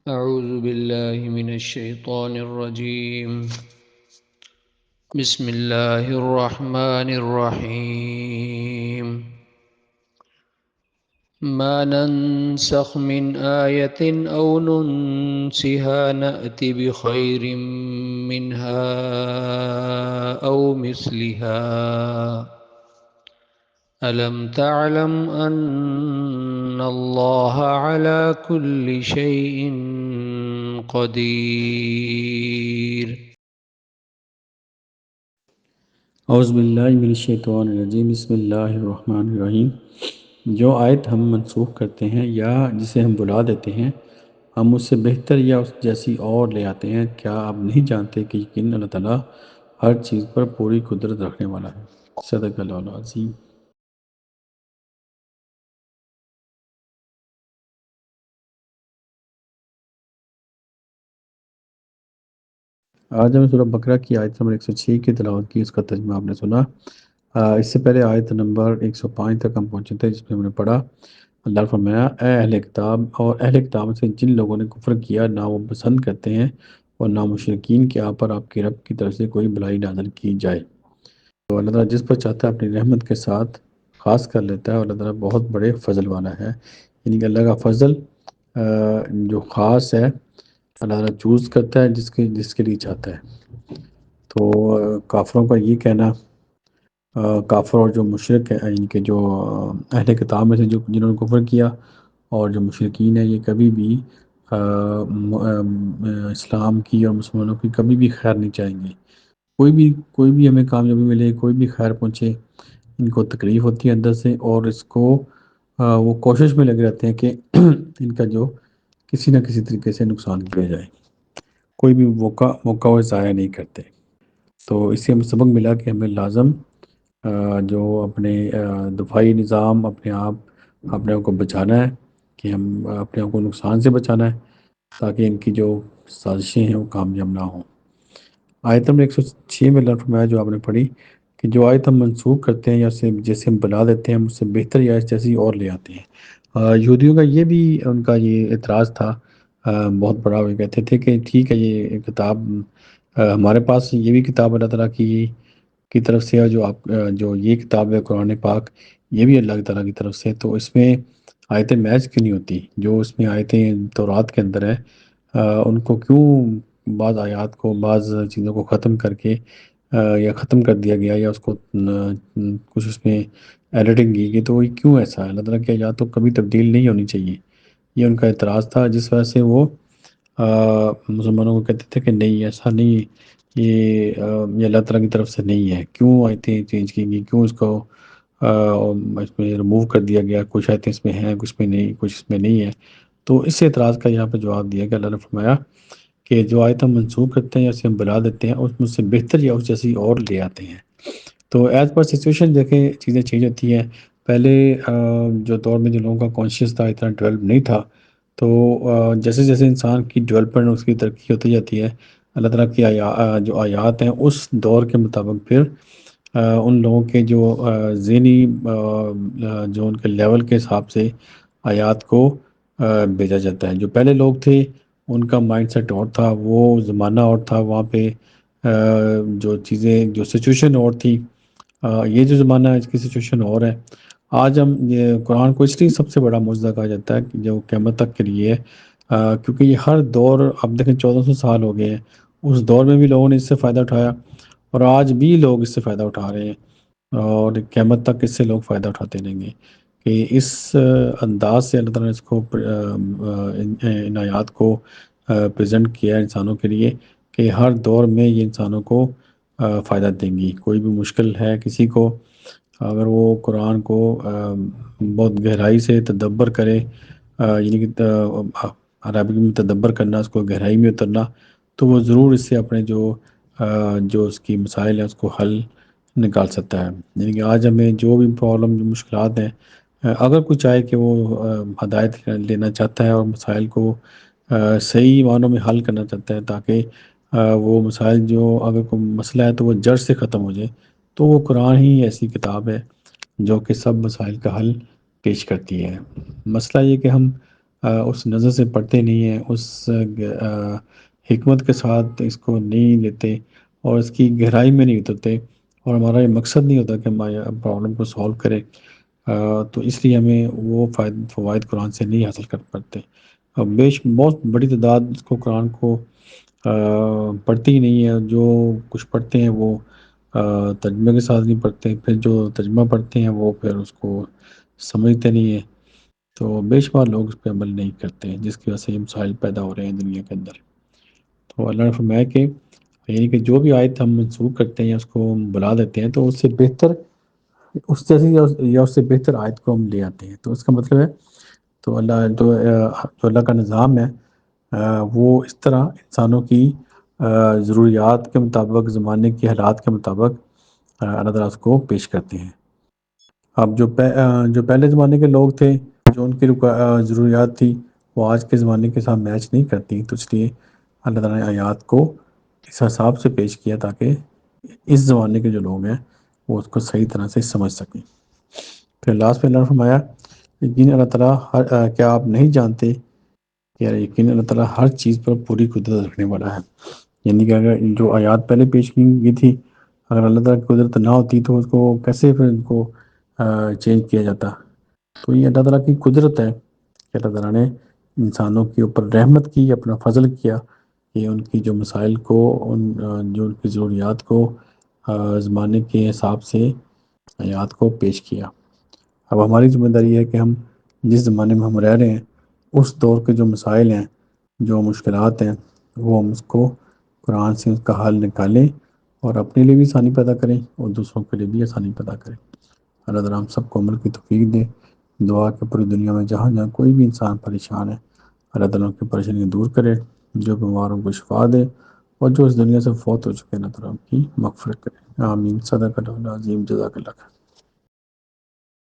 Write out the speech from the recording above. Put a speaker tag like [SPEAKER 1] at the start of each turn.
[SPEAKER 1] أعوذ بالله من الشيطان الرجيم. بسم الله الرحمن الرحيم. ما ننسخ من آية أو ننسها نأت بخير منها أو مثلها ألم تعلم أن الله على كل شيء قدير.
[SPEAKER 2] اعوذ باللہ من الشیطان الرجیم بسم اللہ الرحمن الرحیم۔ جو آیت ہم منسوخ کرتے ہیں یا جسے ہم بلا دیتے ہیں ہم اس سے بہتر یا اس جیسی اور لے آتے ہیں، کیا آپ نہیں جانتے کہ یقیناً اللہ تعالیٰ ہر چیز پر پوری قدرت رکھنے والا ہے۔ صدق اللہ العظیم۔ آج ہم سورہ بقرہ کی آیت نمبر 106 کی تلاوت کی، اس کا ترجمہ آپ نے سنا۔ اس سے پہلے آیت نمبر 105 تک ہم پہنچے تھے، جس میں ہم نے پڑھا اللہ نے فرمایا، اے اہل کتاب اور اہل کتاب سے جن لوگوں نے کفر کیا نہ وہ پسند کرتے ہیں اور نہ مشرکین کہ آپ پر آپ کے رب کی طرف سے کوئی بلائی نازل کی جائے۔ تو اللہ تعالیٰ جس پر چاہتا ہے اپنی رحمت کے ساتھ خاص کر لیتا ہے، اور اللہ تعالیٰ بہت بڑے فضل والا ہے، یعنی کہ اللہ کا فضل جو خاص ہے اللہ تعالیٰ چوز کرتا ہے جس کے لیے چاہتا ہے۔ تو کافروں کا یہ کہنا، کافر اور جو مشرک ہیں یعنی کہ جو اہل کتاب میں سے جنہوں نے کفر کیا اور جو مشرکین ہیں، یہ کبھی بھی اسلام کی اور مسلمانوں کی کبھی بھی خیر نہیں چاہیں گے۔ کوئی بھی ہمیں کامیابی ملے، کوئی بھی خیر پہنچے، ان کو تکلیف ہوتی ہے اندر سے، اور اس کو وہ کوشش میں لگے رہتے ہیں کہ ان کا جو کسی نہ کسی طریقے سے نقصان کیا جائے، کوئی بھی موقع وہ ضائع نہیں کرتے۔ تو اس سے ہمیں سبق ملا کہ ہمیں لازم جو اپنے دفاعی نظام اپنے آپ کو بچانا ہے، کہ ہم اپنے آپ کو نقصان سے بچانا ہے تاکہ ان کی جو سازشیں ہیں وہ کامیاب نہ ہوں۔ آیت نمبر 106 میں اللہ نے فرمایا جو آپ نے پڑھی کہ جو آیت ہم منسوخ کرتے ہیں یا جیسے ہم بلا دیتے ہیں ہم اس سے بہتر یا اس جیسی اور لے آتے ہیں۔ یہودیوں کا یہ بھی ان کا یہ اعتراض تھا بہت بڑا، وہ کہتے تھے کہ ٹھیک ہے یہ کتاب ہمارے پاس یہ بھی کتاب اللہ تعالیٰ کی طرف سے ہے، جو یہ کتاب ہے قرآن پاک، یہ بھی اللہ تعالیٰ کی طرف سے، تو اس میں آیتیں میچ کیوں نہیں ہوتی؟ جو اس میں آیتیں تورات کے اندر ہیں ان کو کیوں بعض آیات کو بعض چیزوں کو ختم کر کے یا ختم کر دیا گیا، یا اس کو کچھ اس میں ایڈیٹنگ کی گئی، تو یہ کیوں ایسا ہے؟ اللہ تعالیٰ کی آیات تو کبھی تبدیل نہیں ہونی چاہیے، یہ ان کا اعتراض تھا، جس وجہ سے وہ مسلمانوں کو کہتے تھے کہ نہیں ایسا نہیں، یہ اللہ تعالیٰ کی طرف سے نہیں ہے، کیوں آیتیں چینج کی گئی، کیوں اس کو اس میں ریموو کر دیا گیا، کچھ آیتیں اس میں ہیں کچھ میں نہیں، کچھ اس میں نہیں ہے۔ تو اس اعتراض کا یہاں پہ جواب دیا کہ اللہ نے فرمایا کہ جو آیت ہم منسوخ کرتے ہیں یا اسے ہم بلا دیتے ہیں اس مجھ سے بہتر یا اس جیسی اور لے آتے ہیں۔ تو ایز پر سچویشن دیکھیں چیزیں چینج ہوتی ہیں۔ پہلے جو دور میں جو لوگوں کا کانشیس تھا اتنا ڈیولپ نہیں تھا، تو جیسے جیسے انسان کی ڈیولپمنٹ اس کی ترقی ہوتی جاتی ہے، اللہ تعالیٰ کی جو آیات ہیں اس دور کے مطابق پھر ان لوگوں کے جو ذہنی جو ان کے لیول کے حساب سے آیات کو بھیجا جاتا ہے۔ جو پہلے لوگ تھے ان کا مائنڈ سیٹ اور تھا، وہ زمانہ اور تھا، وہاں پہ جو چیزیں جو سچویشن اور تھی، یہ جو زمانہ ہے اس کی سچویشن اور ہے۔ آج ہم یہ قرآن کو اس لیے سب سے بڑا معجزہ کہا جاتا ہے کہ جو قیامت تک کے لیے ہے، کیونکہ یہ ہر دور، اب دیکھیں 1400 سال ہو گئے ہیں، اس دور میں بھی لوگوں نے اس سے فائدہ اٹھایا اور آج بھی لوگ اس سے فائدہ اٹھا رہے ہیں، اور قیامت تک اس سے لوگ فائدہ اٹھاتے رہیں گے، کہ اس انداز سے اللہ تعالیٰ نے اس کو ان آیات کو پریزنٹ کیا ہے انسانوں کے لیے کہ ہر دور میں یہ انسانوں کو فائدہ دیں گی۔ کوئی بھی مشکل ہے کسی کو، اگر وہ قرآن کو بہت گہرائی سے تدبر کرے، یعنی کہ عربی میں تدبر کرنا، اس کو گہرائی میں اترنا، تو وہ ضرور اس سے اپنے جو اس کی مسائل ہیں اس کو حل نکال سکتا ہے۔ یعنی کہ آج ہمیں جو بھی پرابلم جو مشکلات ہیں، اگر کوئی چاہے کہ وہ ہدایت لینا چاہتا ہے اور مسائل کو صحیح معنوں میں حل کرنا چاہتا ہے، تاکہ وہ مسائل جو اگر کوئی مسئلہ ہے تو وہ جڑ سے ختم ہو جائے، تو وہ قرآن ہی ایسی کتاب ہے جو کہ سب مسائل کا حل پیش کرتی ہے۔ مسئلہ یہ کہ ہم اس نظر سے پڑھتے نہیں ہیں، اس حکمت کے ساتھ اس کو نہیں لیتے اور اس کی گہرائی میں نہیں اترتے، اور ہمارا یہ مقصد نہیں ہوتا کہ ہم پرابلم کو سولو کریں، تو اس لیے ہمیں وہ فوائد قرآن سے نہیں حاصل کر پاتے۔ بہت بڑی تعداد اس کو قرآن کو پڑھتی ہی نہیں ہے، جو کچھ پڑھتے ہیں وہ ترجمے کے ساتھ نہیں پڑھتے، پھر جو ترجمہ پڑھتے ہیں وہ پھر اس کو سمجھتے نہیں ہیں، تو بے شمار لوگ اس پہ عمل نہیں کرتے ہیں، جس کی وجہ سے یہ مسائل پیدا ہو رہے ہیں دنیا کے اندر۔ تو اللہ نے فرمایا کہ یعنی کہ جو بھی آیت ہم منسوخ کرتے ہیں یا اس کو ہم بلا دیتے ہیں تو اس سے بہتر، اس جیسی یا اس سے بہتر آیت کو ہم لے آتے ہیں، تو اس کا مطلب ہے تو جو اللہ کا نظام ہے وہ اس طرح انسانوں کی ضروریات کے مطابق، زمانے کے حالات کے مطابق اللہ تعالیٰ اس کو پیش کرتے ہیں۔ اب جو پہلے زمانے کے لوگ تھے، جو ان کی ضروریات تھی وہ آج کے زمانے کے ساتھ میچ نہیں کرتی، تو اس لیے اللہ تعالیٰ نے آیات کو اس حساب سے پیش کیا تاکہ اس زمانے کے جو لوگ ہیں وہ اس کو صحیح طرح سے سمجھ سکیں۔ پھر لاسٹ میں اللہ نے فرمایا یقین اللہ تعالیٰ کیا آپ نہیں جانتے کہ یقین اللہ تعالیٰ ہر چیز پر پوری قدرت رکھنے والا ہے، یعنی کہ اگر جو آیات پہلے پیش کی گئی تھی، اگر اللہ تعالیٰ کی قدرت نہ ہوتی تو اس کو کیسے پھر ان کو چینج کیا جاتا؟ تو یہ اللہ تعالیٰ کی قدرت ہے کہ اللہ تعالیٰ نے انسانوں کے اوپر رحمت کی، اپنا فضل کیا کہ ان کی جو مسائل کو، جو ان کی ضروریات کو زمانے کے حساب سے آیات کو پیش کیا۔ اب ہماری ذمہ داری ہے کہ ہم جس زمانے میں ہم رہ رہے ہیں اس دور کے جو مسائل ہیں، جو مشکلات ہیں، وہ ہم اس کو قرآن سے اس کا حل نکالیں اور اپنے لیے بھی آسانی پیدا کریں اور دوسروں کے لیے بھی آسانی پیدا کریں۔ اللہ تعالیٰ ہم سب کو عمل کی توفیق دے۔ دعا کہ پوری دنیا میں جہاں جہاں کوئی بھی انسان پریشان ہے، اللہ تعالیٰ کی پریشانیاں دور کرے، جو بیماروں کو شفا دے، اور جو اس دنیا سے فوت ہو چکے ہیں اللہ تعالیٰ کی مغفرت کرے۔ آمین۔ صدق اللہ العظیم۔ جزاک اللہ خیر۔